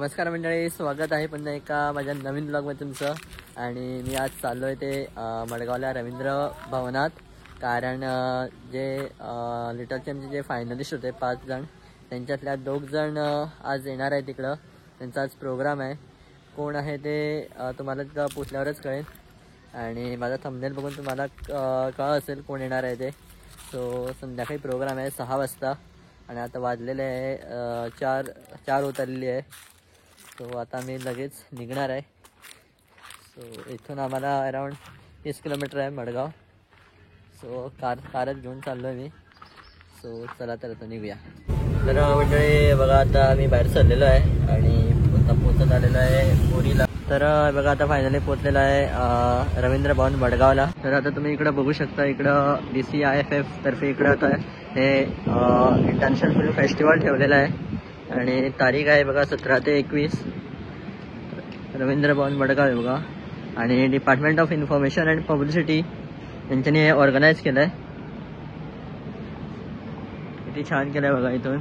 नमस्कार मंडळी, स्वागत आहे पुन्हा एका माझ्या नवीन ब्लॉगमध्ये तुमचं. आणि मी आज चाललो आहे ते मडगावला रवींद्र भवनात. कारण जे लिटल चॅम्पचे जे फायनलिस्ट होते 5 जण, त्यांच्यातल्या 2 जण आज येणार आहे तिकडं. त्यांचा आज प्रोग्राम आहे. कोण आहे ते तुम्हाला पोचल्यावरच कळेल. आणि माझा थंबनेल बघून तुम्हाला कळलं असेल कोण येणार आहे ते. सो संध्याकाळी प्रोग्राम आहे 6 वाजता आणि आता वाजलेले आहे 4 उतरलेली आहे. सो आता मी लगेच निघणार आहे. सो इथून आम्हाला अराऊंड 30 किलोमीटर आहे मडगाव. सो कारच घेऊन चाललो आहे मी. सो चला तर आता निघूया. तर मंडळी बघा, आता मी बाहेर चाललेलो आहे आणि आता पोचत आलेलो आहे पुरीला. तर बघा आता फायनली पोचलेलं आहे रवींद्र भवन मडगावला. तर आता तुम्ही इकडं बघू शकता, इकडं DCIFF तर्फे इकडं आता हे इंटरनॅशनल फिल्म फेस्टिवल ठेवलेलं आहे. आणि तारीख आहे बघा 17 ते 21. रवींद्र भवन मडगाव आहे बघा. आणि department of information and publicity यांच्यानी हे ऑर्गनाईज केलं आहे. किती छान केलं आहे बघा. इथून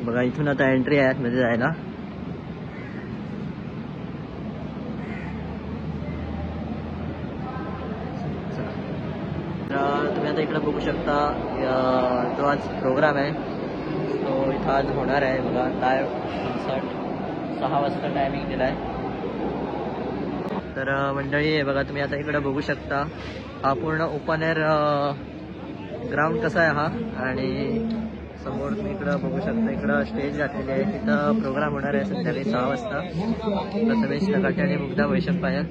बघा, इथून आता एंट्री आहे आतमध्ये जायला. तुम्ही आता इकडे बघू शकता, जो आज प्रोग्राम आहे तो इथं आज होणार आहे बघा. लाईव्ह कॉन्सर्ट 6 वाजता टायमिंग दिला आहे. तर मंडळी हे बघा, तुम्ही आता इकडे बघू शकता, हा पूर्ण ओपन एअर ग्राउंड कसा आहे हा. आणि समोर तुम्ही इकडं बघू शकता, इकडं स्टेज घातलेली आहे. तिथं प्रोग्राम होणार आहे संध्याकाळी 6 वाजता. प्रथमेश नकाटे आणि मुग्धा वैशम पायल.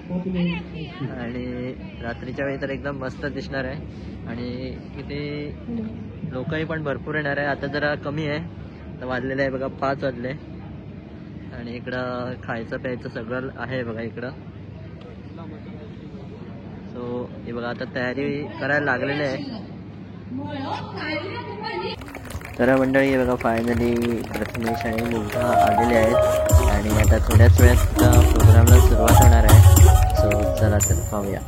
आणि रात्रीच्या वेळी तर एकदम मस्त दिसणार आहे. आणि इथे लोकही पण भरपूर येणार आहे. आता जरा कमी आहे, आता वाजलेलं आहे बघा 5 वाजले. आणि इकडं खायचं प्यायचं सगळं आहे बघा इकडं. सो हे बघा, आता तयारी करायला लागलेली आहे. तर मंडळी हे बघा, फायनली प्रथमेश आणि मुग्धा आलेले आहेत. आणि आता थोड्याच वेळात प्रोग्रामला सुरुवात होणार आहे. सो चला तर पाहूया.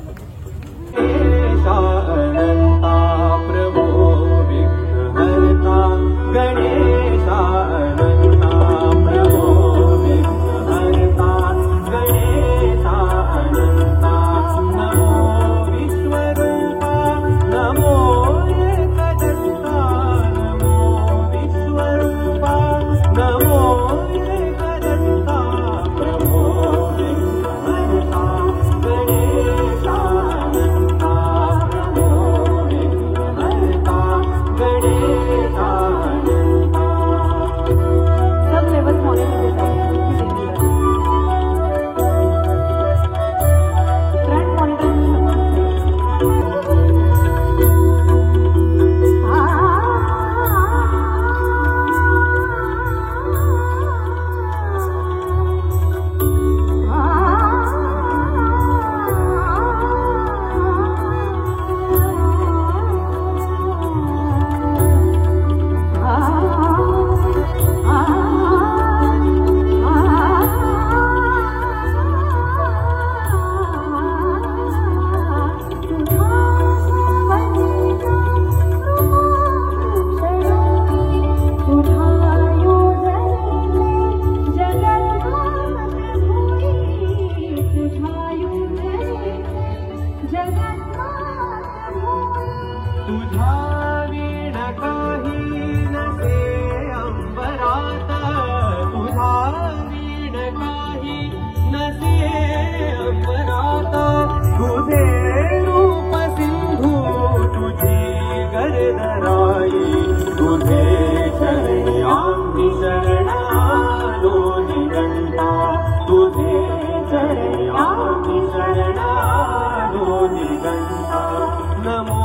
नमो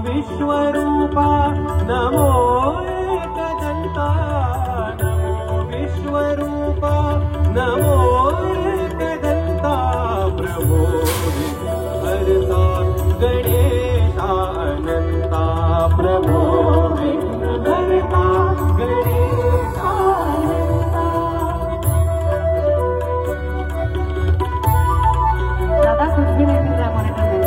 विश्वरूपा नमो एकदंता. नमो विश्वरूपा नमो एकदंता. प्रभो विघ्नहर्ता गणेशा अनंता. प्रभो विघ्नहर्ता गणेशा अनंता. दादा कुछ भी नहीं मिल रहा मॉनिटर में.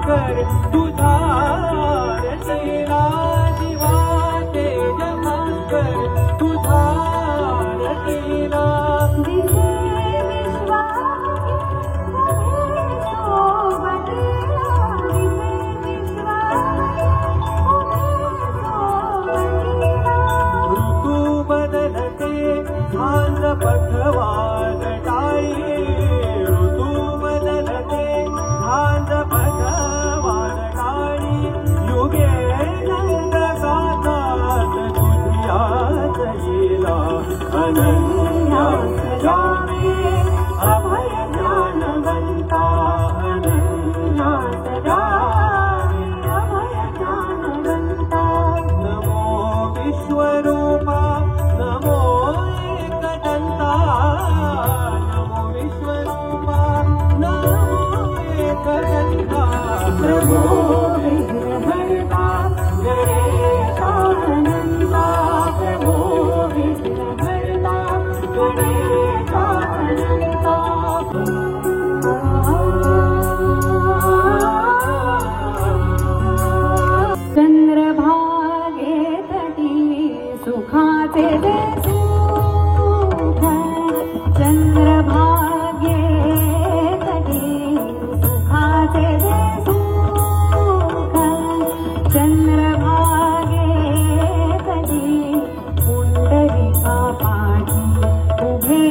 भास्कर तुझा रचिला दिवा तेज भास्कर तुझा रचिला ऋतू बदलते झांज पथवान टाळी ऋतू बदलते झांज पथवान टाळी युगे नंद गातात तुझ्याच लीला अनन्यास जाणे अभय ज्ञानवंता अनन्यास जाणे अभय ज्ञानवंता नमो विश्वरूपा नमो एकदंता नमो विश्वरूपा नमो एकदंता प्रभो विघ्नहर्ता गणेशानंदा प्रभो विघ्नहर्ता गणेशानंदा चंद्रभागे तटी सुखाचे दे सुख चंद्रभागे तटी सुखाचे दे सुख चंद्रभागे तटी पुंडलिका पाठी उभे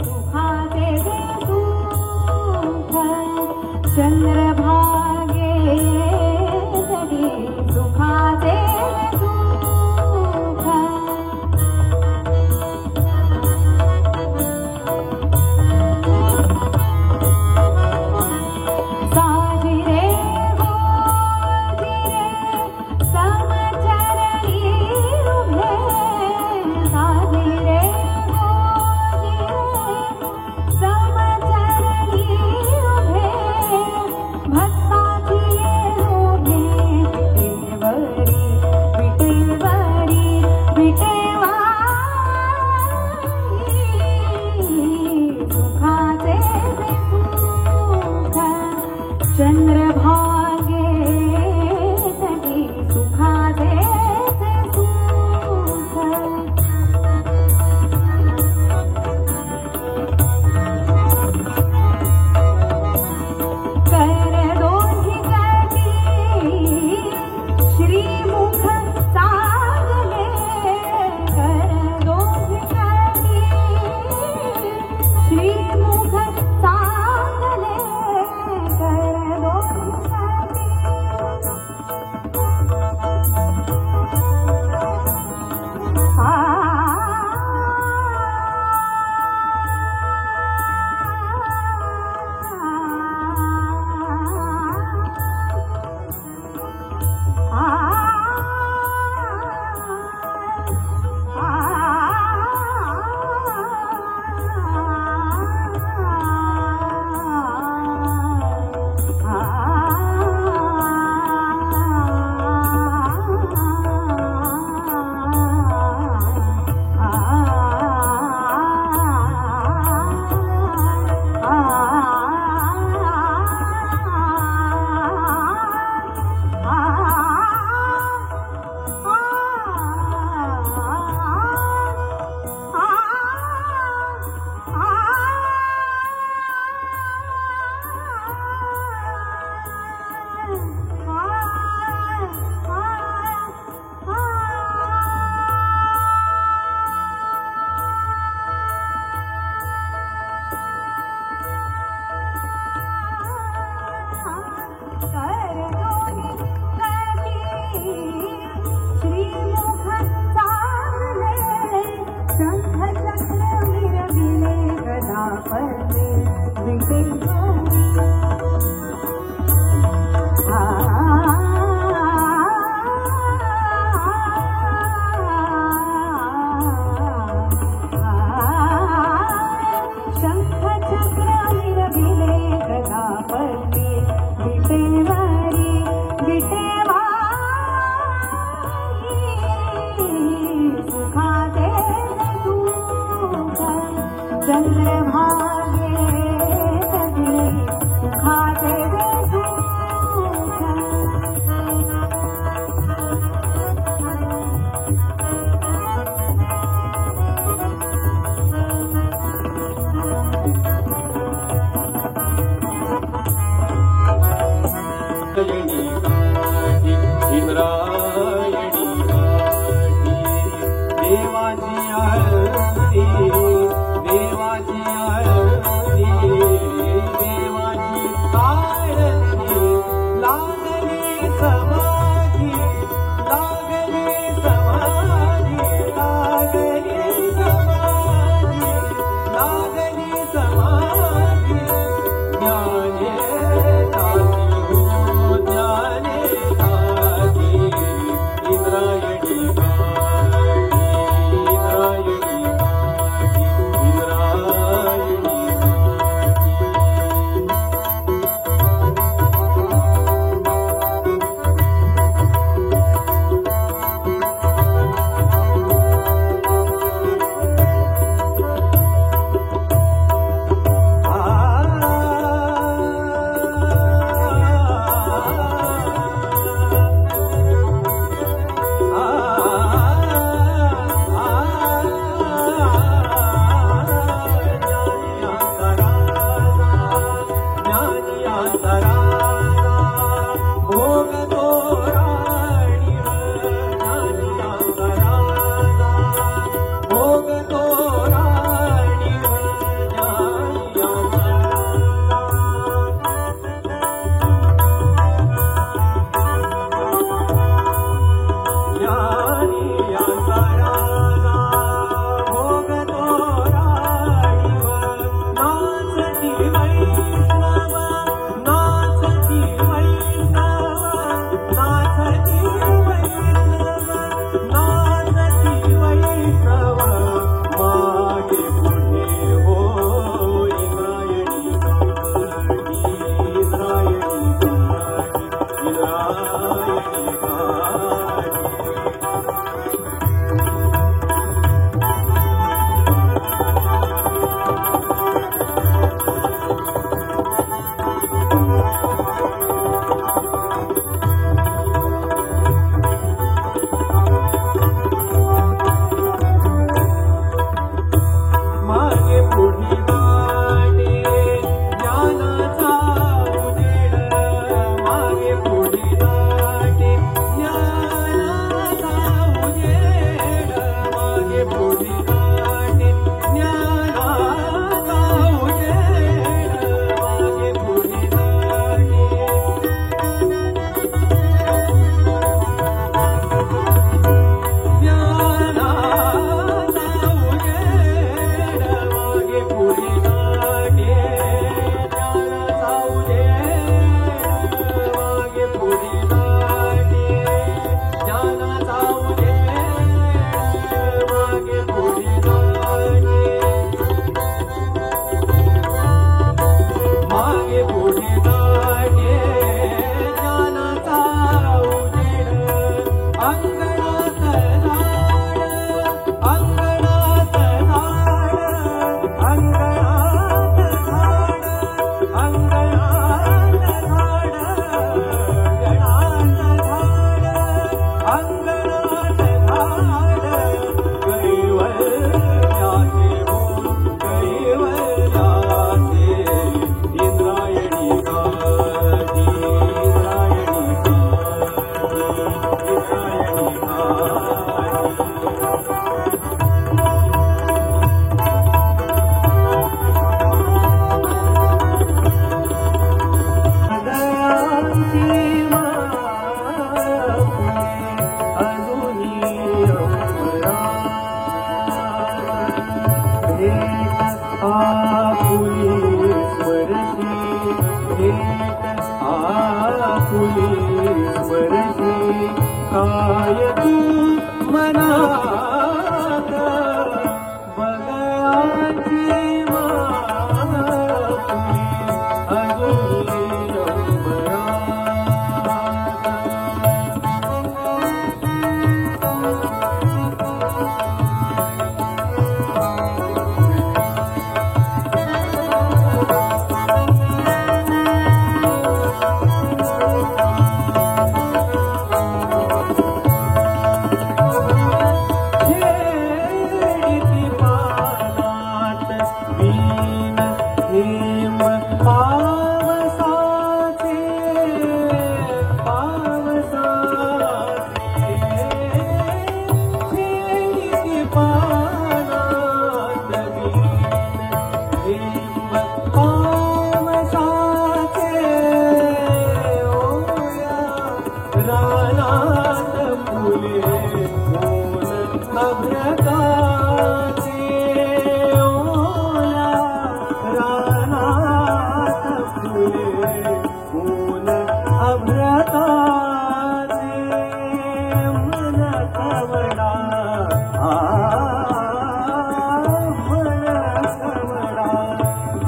सुखाचे दे सुख चंद्रभागे तटी सुखाचे सुख साजिरे गोजिरे समचरणी उभे साजिरे गोजिरे समचरणी उभे भक्ताची उभे विटेवरी विटेवरी विटेवारी सुखाचे सुख चंद्रभागे तटी सुखाचे सुख कर दोन्ही गती श्रीमुख चांगले कर दोन्ही गती श्रीमुख चांगले कर दोन्ही चंद्रभागे इंद्रायणी देवाची आरती देवाची आरती देवाची आरती लागली समाधी लागली समाधी लागली समाधी लागली समाधी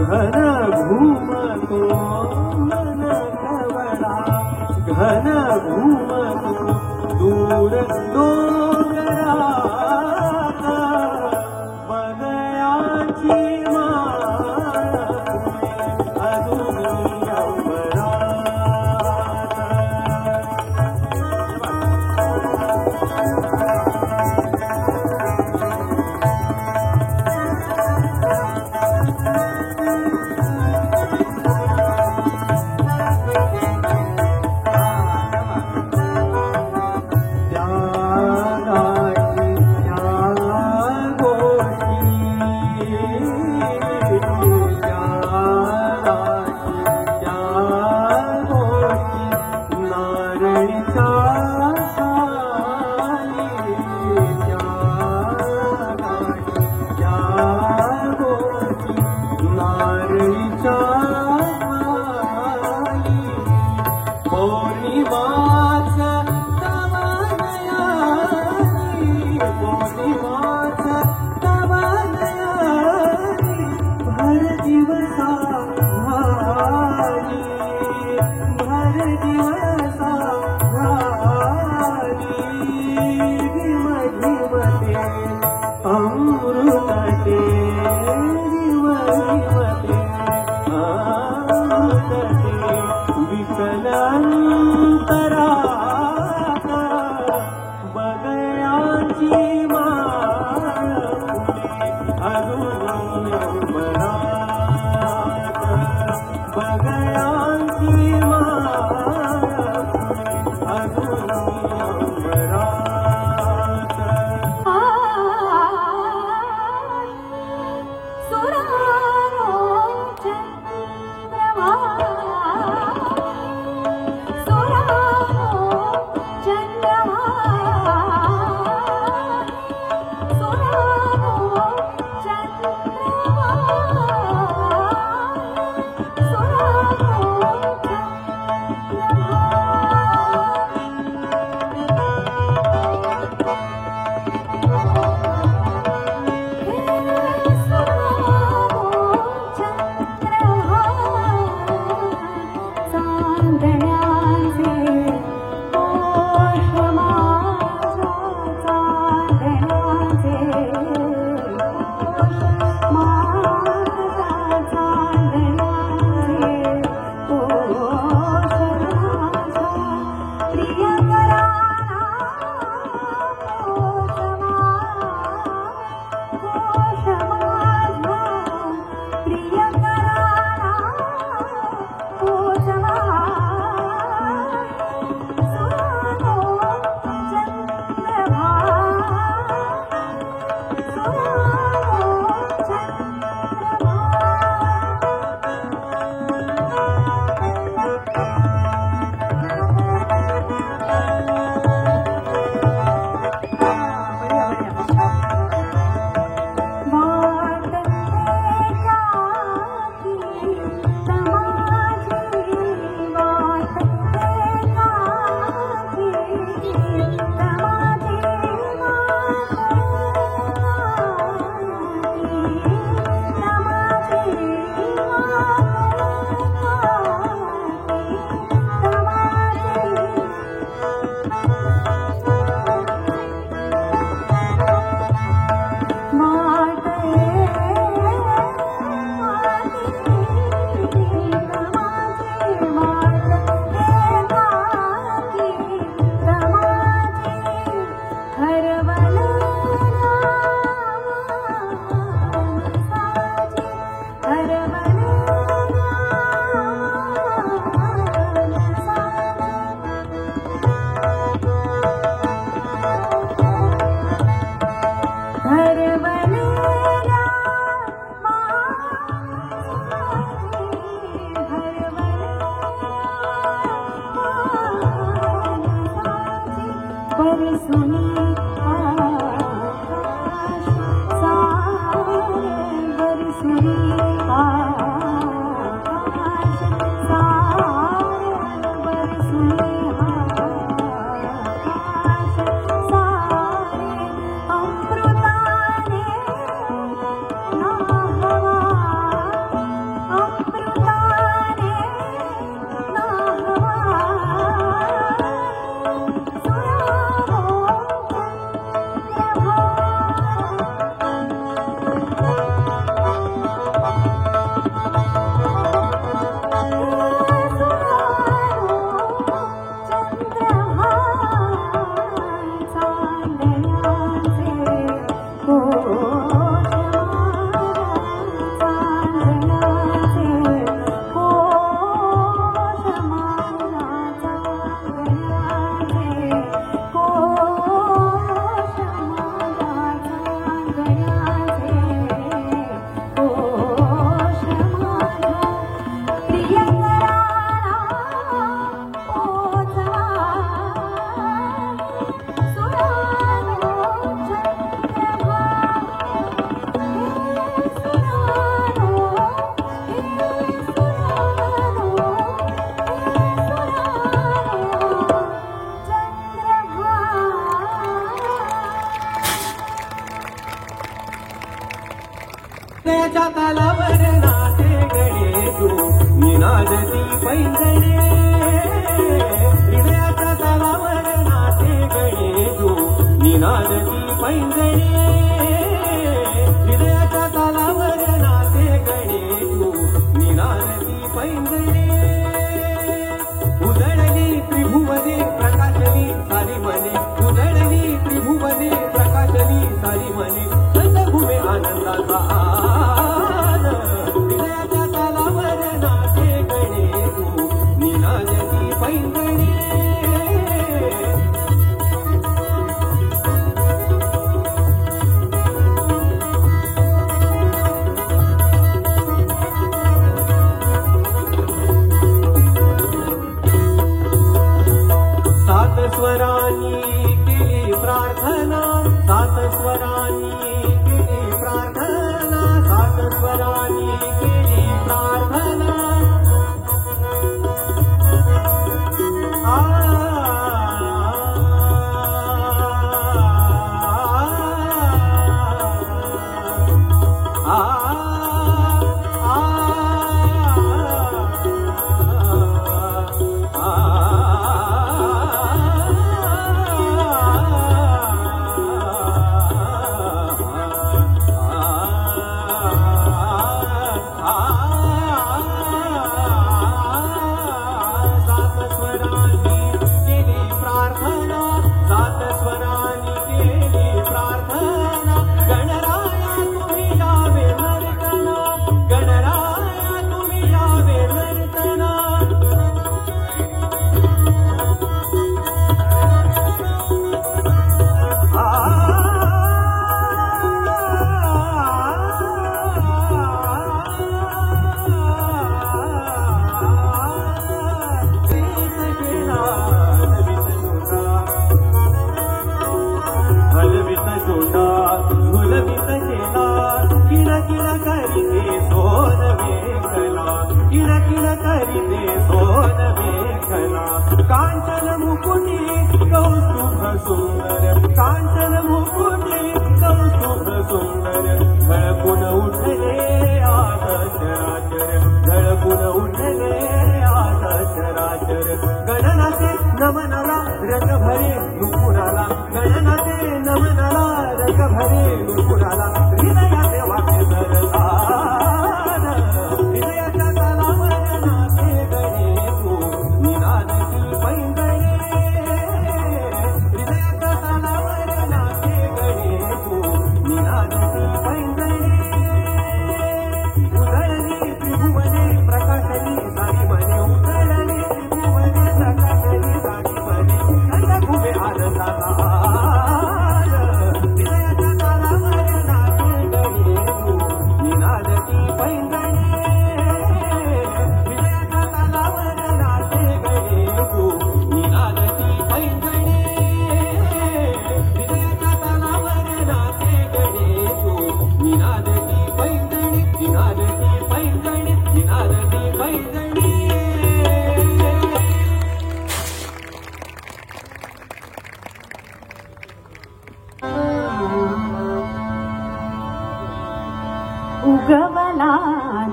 घन घुमतो मन कवळा घन घुमतो दूर डोंगरात बगयाची माळ अजून अंबरात पैंजणे हृदयाच्या तालावर नाचे गणे तू निनादती पैंजणे उजळली त्रिभुवने प्रकाशली सारी मने उजळली त्रिभुवने प्रकाशली सारी मने संतभूमे आनंदाचा आन हृदयाच्या तालावर नाचे गणे तू निनादती पैंजणे सात स्वरांनी केली प्रार्थना सात स्वरांनी केली प्रार्थना सात स्वरांनी केली प्रार्थना कांचन मुकुटी कौस्तुभ सुंदर कांचन मुकुटी कौस्तुभ सुंदर झळकून उठले आत चराचर झळकून उठले आत चराचर गणनाचे नमनाला रंग भरे नुपुराला गणनाचे नमनाला रंग भरे नुपुराला हृदयाचे वाटे सरसार हृदयाच्या तालावर नाचे गणे तू निनादती पैंजणे हृदयाच्या तालावर नाचे गणे तू निनादती पैंजणे उजळली त्रिभुवने प्रकाशली सारी मने उजळली त्रिभुवने प्रकाशली सारी मने संतभूमे आनंदाचा आन हृदयाच्या तालावर नाचे गणे तू निनादती पैंजणे हृदयाच्या तालावर नाचे गणे तू निनादती पैंजणे हृदयाच्या तालावर नाचे गणे तू निनादती पैंजणे निनादती पैंजणे निनादती पैंजणे उगवला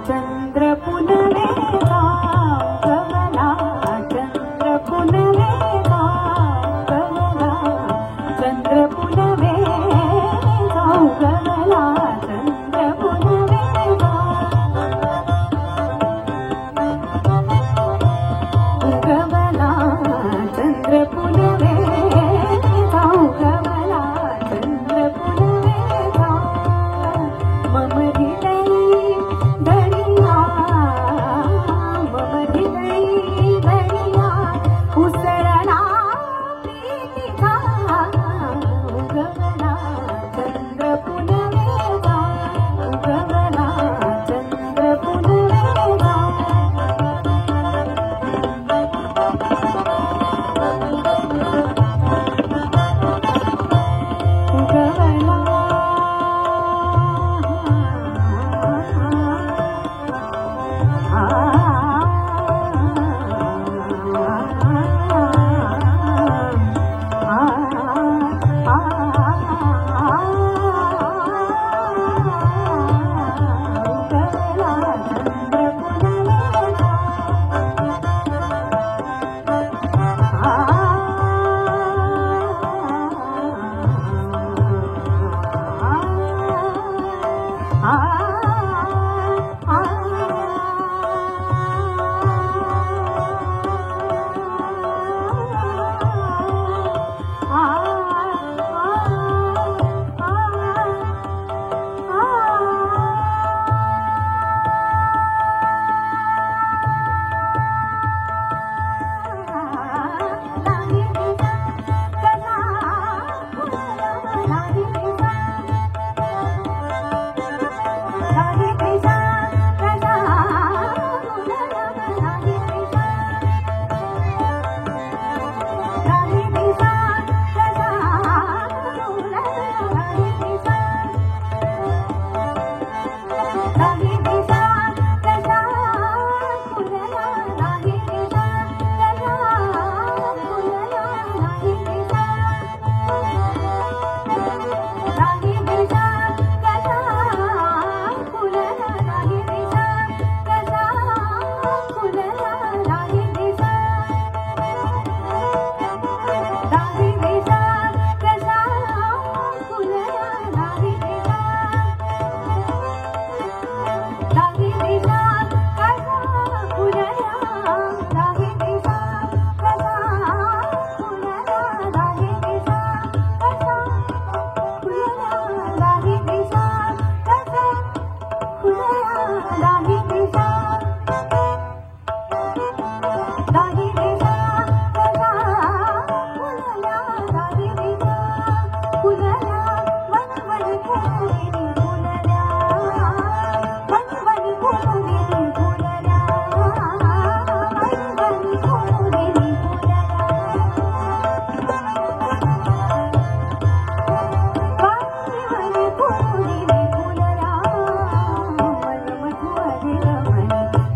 चंद्र पुनवेला उगवला चंद्र पुनवेला उगवला चंद्र पुनवेला उगवला चंद्र पुनवेला उगवला चंद्र पुनवेला उगवला चंद्र पुनवेला मम हृदयी दरिया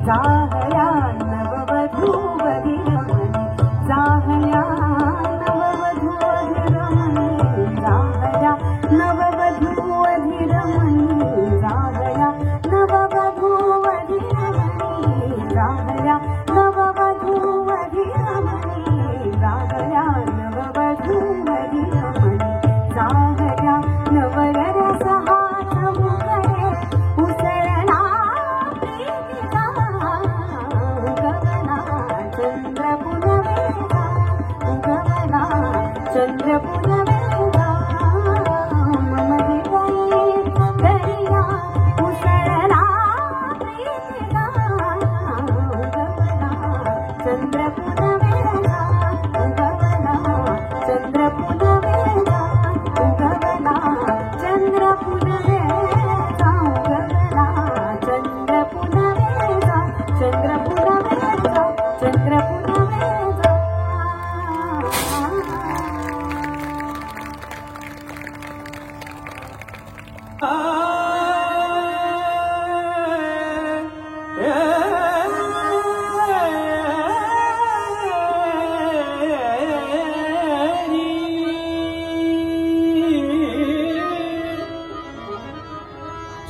जाहल्या नववधूवधिरमणे जाहल्या नववधूवधिरमणे जाहल्या नववधूवधिरमणे जाहल्या नववधूवधिरमणे जाहल्या नववधूवधिरमणे जाहल्या नववधूवधिरमणे जाहल्या नवररस हात मुखडे उसळला प्रीतीचा उगवला चंद्र पुनवेला उगवला चंद्र पुनवेला मम हृदये दरिया उसळला प्रीतीचा उगवला चंद्र पुनवेला उगवला चंद्र पुनवेला उगवला चंद्र पुनवेला उगवला चंद्र पुनवेला चंद्र पुनवेला चंद्र पुनवेला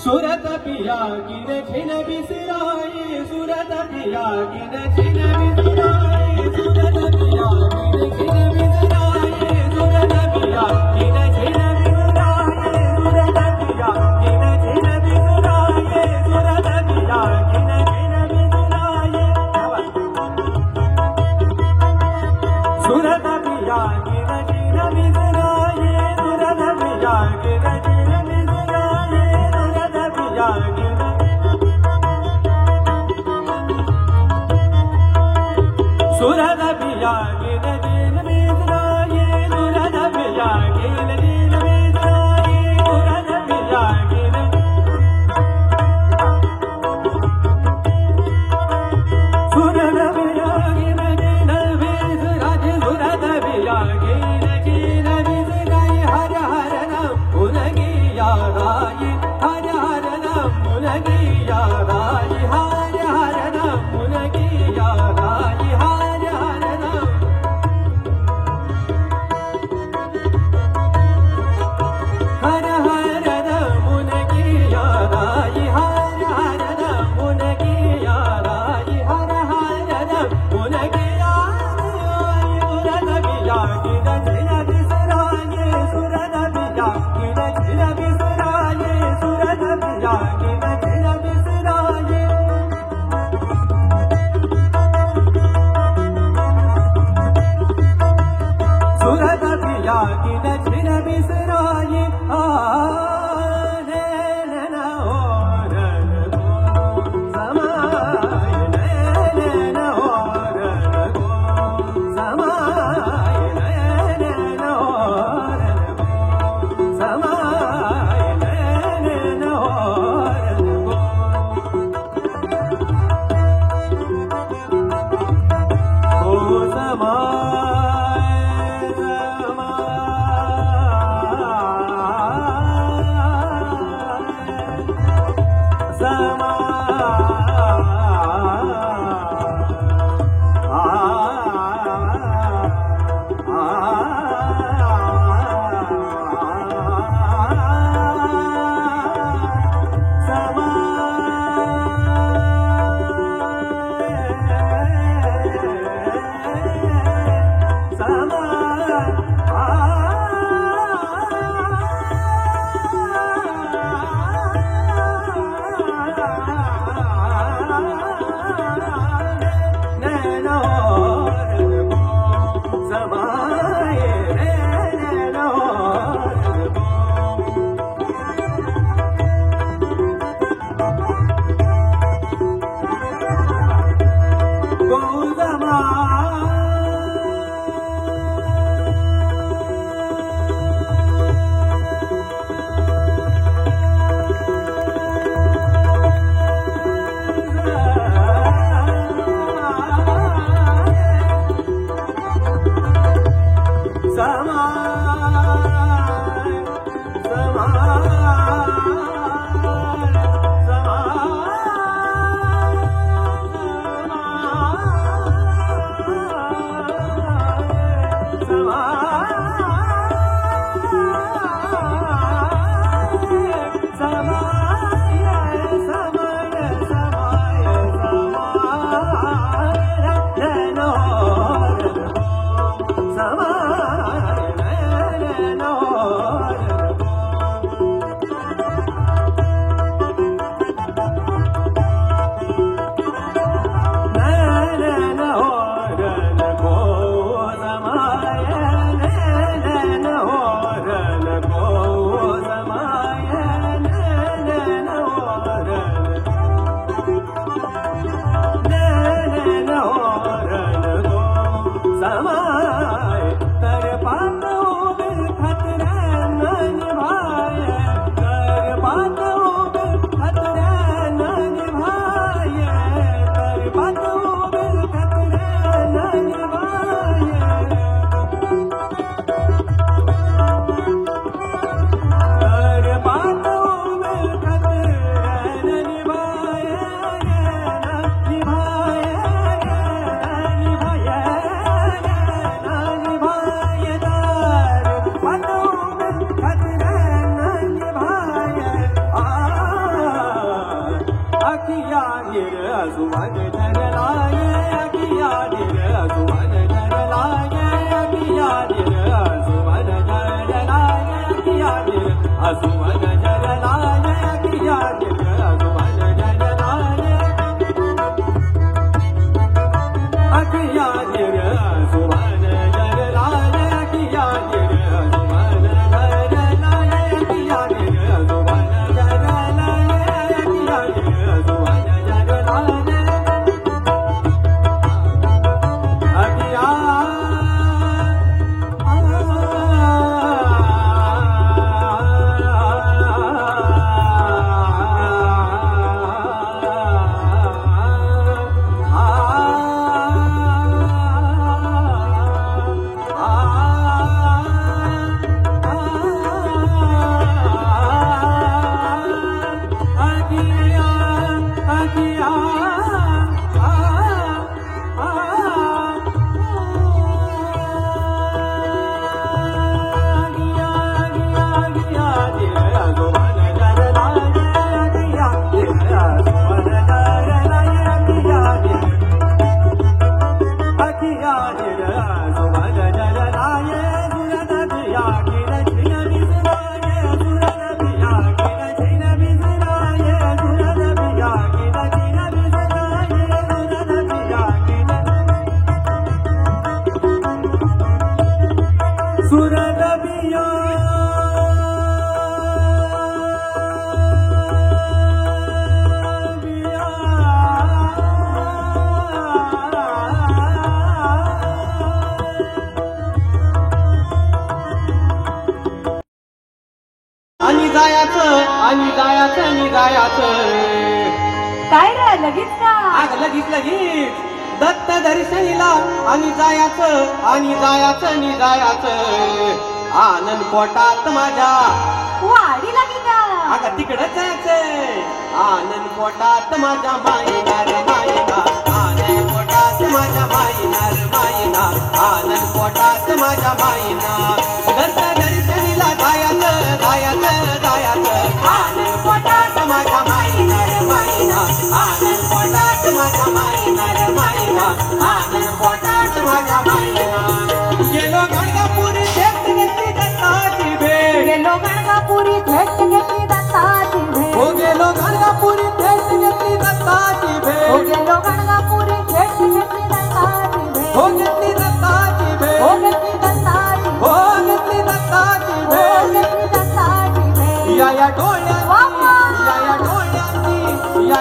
सुरत पिया गिन छिन बिसराए सुरत पिया गिन छिन बिसराए सुरत पिया गिन छिन बिसराए सुरत पिया गिन छिन बिसराए सुरत पिया गिन छिन बिसराए सुरत पिया गिन छिन बिसराए सुरत पिया गिन छिन बिसराए सुरत पिया गिन छिन बिसराए सुरत पिया गिन सुरत पिया गिन छिन बिसराए सुरत पिया गिन छिन बिसराए सुरत पिया गिन सुरत पिया गिन छिन बिसराए सुरत पिया गिन छिन बिसराए हर हर नाम उनकी याद आई हर हर नाम उनकी याद आई हर हर नाम उनकी याद आई हर हर नाम सुमन धरलाय अखिया धीर सुमन धरलाय अखिया धीर सुमन धरलाय अखिया धीर सुमन धरलाय अखिया धीर सुमन धरलाय अखिया धीर सुमन धरलाय अखिया धीर सुमन धरलाय अखिया धीर सुमन धरलाय अखिया धीर सुमन धरलाय अखिया काय रे लगेच का लगीच लगीच दत्त दर्शनीला आणि जायाचं आनंद पोटात माझ्या वाडी लागी का अगं तिकडं जायचंय आनंद पोटात माझ्या मायनार मायना आनंद पोटात माझ्या मायनार मायना आनंद पोटात माझ्या मायना दत्त दर्शनीला जायाचं आनंद पोटात माझ्या मायनार मायना आनंद पोटात माझ्या मायनार मायना आनंद पोटात माझ्या मायना गेलो गणगापुरी थेट घेतली दत्ताची भेट गेलो गणगापुरी थेट घेतली दत्ताची भेट हो गेलो गणगापुरी थेट घेतली दत्ताची हो भेट गेलो गणगापुरी थेट घेतली दत्ताची भेट हो घेतली दत्ताची भेट हो घेतली दत्ताची हो घेतली दत्ताची हो भेट घेतली दत्ताची भेट या डोळ्यांची बाप्पा!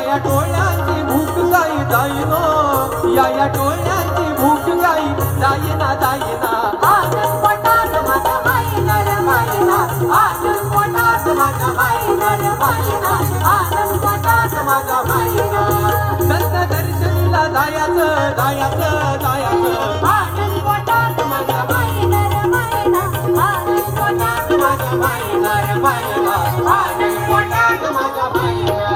या डोळ्यांची भूक काही जाईनो या डोळ्यांची भूक काही जाईना आनंद पोटात माझ्या मायनार मायना आनंद पोटात माझ्या मायनार मायना आनंद पोटात माझ्या मायना दत्त दर्शनीला जायाचं आनंद पोटात माझ्या मायनार मायना आनंद पोटात माझ्या मायनार मायना आनंद पोटात माझ्या मायना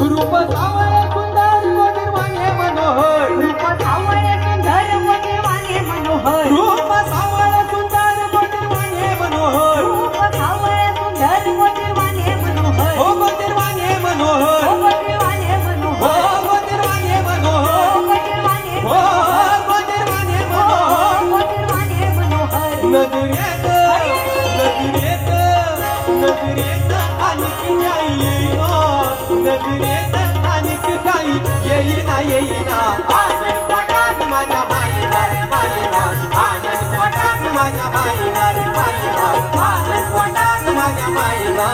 रूप सावळे सुंदर निर्वाणे मनोहर रूप सावळे सुंदर निर्वाणे मनोहर रूप सावळे सुंदर निर्वाणे मनोहर रूप सावळे सुंदर निर्वाणे मनोहर हो निर्वाणे मनोहर हो निर्वाणे मनोहर हो निर्वाणे मनोहर हो निर्वाणे हो निर्वाणे मनोहर हो निर्वाणे मनोहर नजरेत आणखी काही येईना नजरेत आणखी काही येईना आनंद पोटात माझ्या मायनार मायना आनंद पोटात माझ्या मायनार मायना आनंद पोटात माझ्या मायना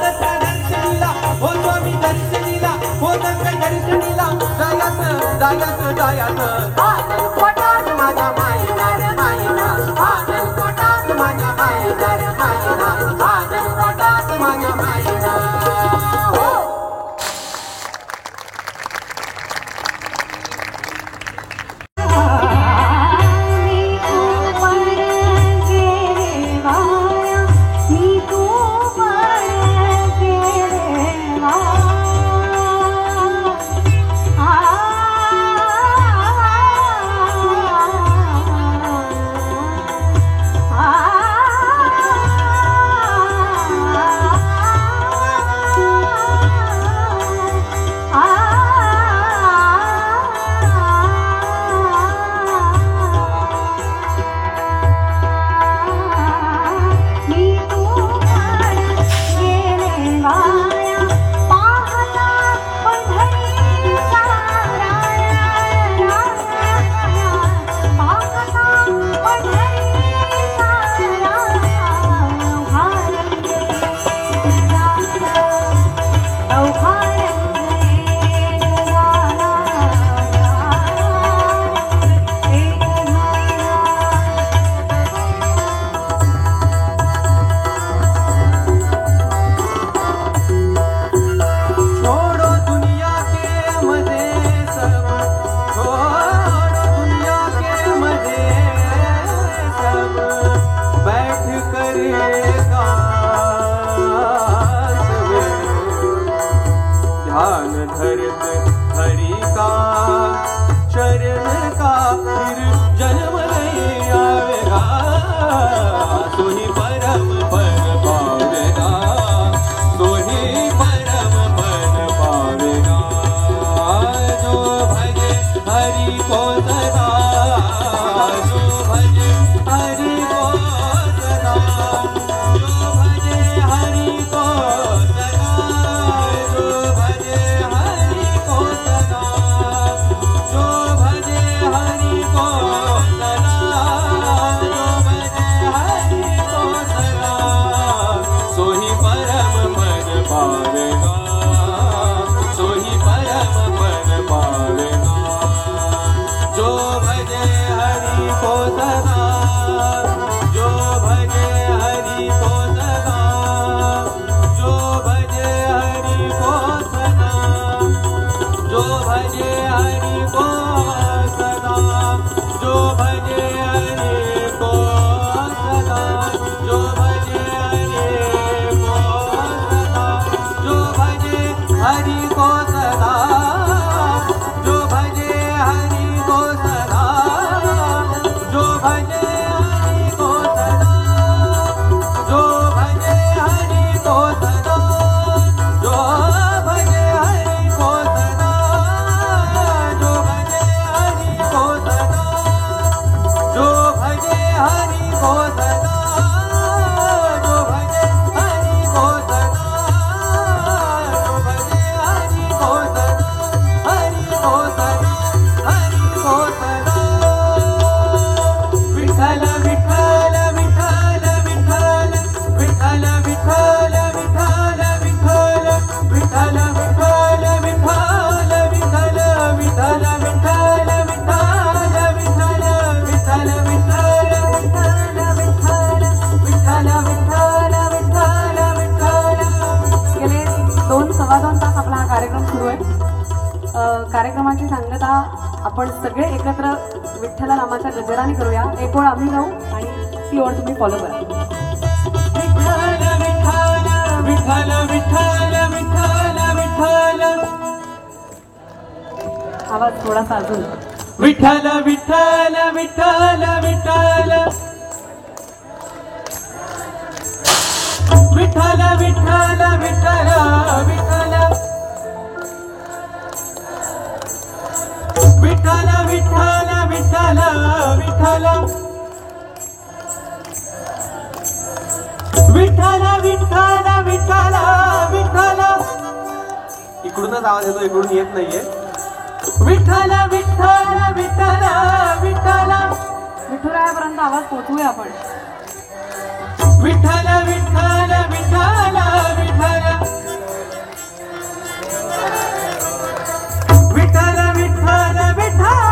दत्त दर्शनीला होतो मी दर्शनीला होतं मी दर्शनीला जायाचं आनंद पोटात माझ्या मायनार मायना आनंद पोटात माझ्या मायनार मायना आनंद पोटात माझ्या मायना हो मी तू पर गेले वाया मी तू पर गेले वाया आता आपण सगळे एकत्र विठ्ठला नामाच्या गजराने करूया. एक ओळ आम्ही गाऊ आणि ती ओळ तुम्ही फॉलो करा. विठ्ठल विठ्ठल विठ्ठल विठ्ठल आवाज थोडासा अजून. विठ्ठल विठ्ठल विठ्ठल विठ्ठल विठ्ठल विठ्ठल विठ्ठल विठ्ठल विठ्ठल विठ्ठल विठ्ठल विठ्ठल विठ्ठल विठ्ठल विठ्ठल विठ्ठल. इकडूनच आवाज येतो, इकडून येत नाहीये. विठ्ठल विठ्ठल विठ्ठल विठ्ठल. विठुरायापर्यंत आवाज पोहोचवूया आपण. विठ्ठल विठ्ठल विठ्ठल विठ्ठल विठ्ठल विठ्ठल विठ्ठल विठ्ठल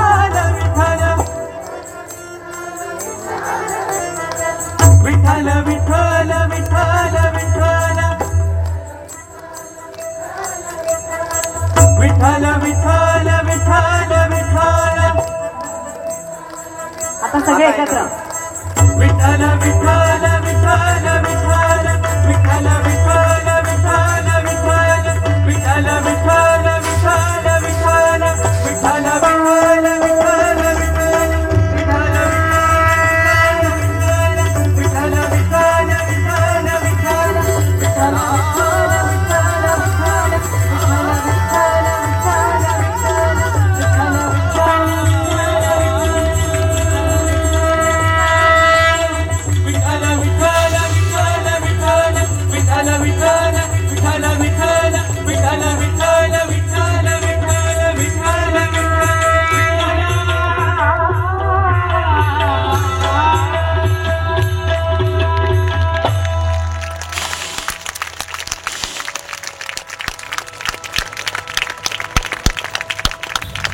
विठ्ठल विठ्ठल विठ्ठल विठ्ठल विठ्ठल विठ्ठल विठ्ठल. आता सगळे एकत्र. विठ्ठल विठ्ठल विठ्ठल विठ्ठल विठ्ठल विठ्ठल विठ्ठल विठ्ठल विठ्ठल विठ्ठल विठ्ठल विठ्ठल विठ्ठल विठ्ठल विठ्ठल विठ्ठल विठ्ठल विठ्ठल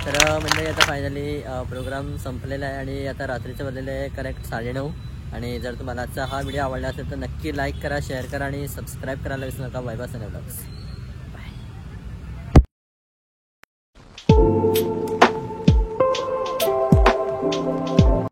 तर म्हणजे आता फायनली प्रोग्राम संपलेला आहे आणि आता रात्रीचे वाजलेले आहे करेक्ट 9:30. आणि जर तुम्हाला आजचा हा व्हिडिओ आवडला असेल तर नक्की लाईक करा, शेअर करा आणि सबस्क्राईब करायला विसरू नका. Bye bye.